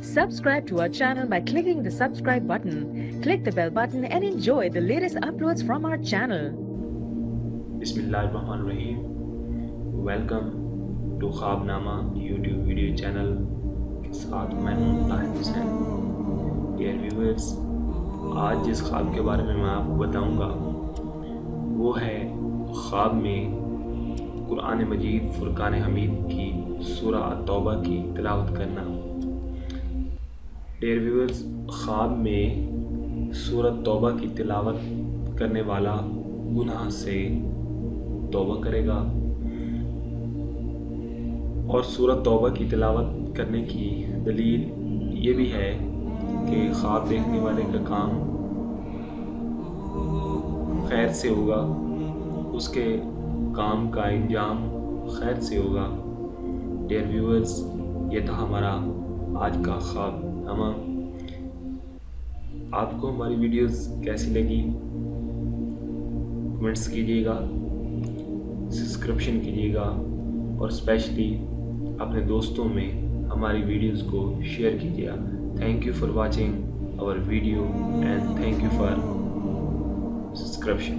Subscribe to our channel by clicking the subscribe button. Click the bell button and enjoy the latest uploads from our channel. Bismillahirrahmanirrahim. Welcome to ख्वाबनामा YouTube video channel के साथ मैं हूँ Tahir Hussain. Dear viewers, आज जिस ख्वाब के बारे में मैं आपको बताऊँगा वो है ख्वाब में कुरान मजीद फुरकान हमीद की सूरह तौबा की तिलावत करना। डियर व्यूअर्स, ख्वाब में सूरह तौबा की तिलावत करने वाला गुनाह से तौबा करेगा और सूरह तौबा की तिलावत करने की दलील ये भी है कि ख्वाब देखने वाले का काम खैर से होगा, उसके काम का अंजाम खैर से होगा। डियर व्यूअर्स, ये था हमारा आज का ख्वाबनामा। आपको हमारी वीडियोस कैसी लगी कमेंट्स कीजिएगा, सब्सक्रिप्शन कीजिएगा और स्पेशली अपने दोस्तों में हमारी वीडियोस को शेयर कीजिएगा। Thank you for watching our video and thank you for subscription.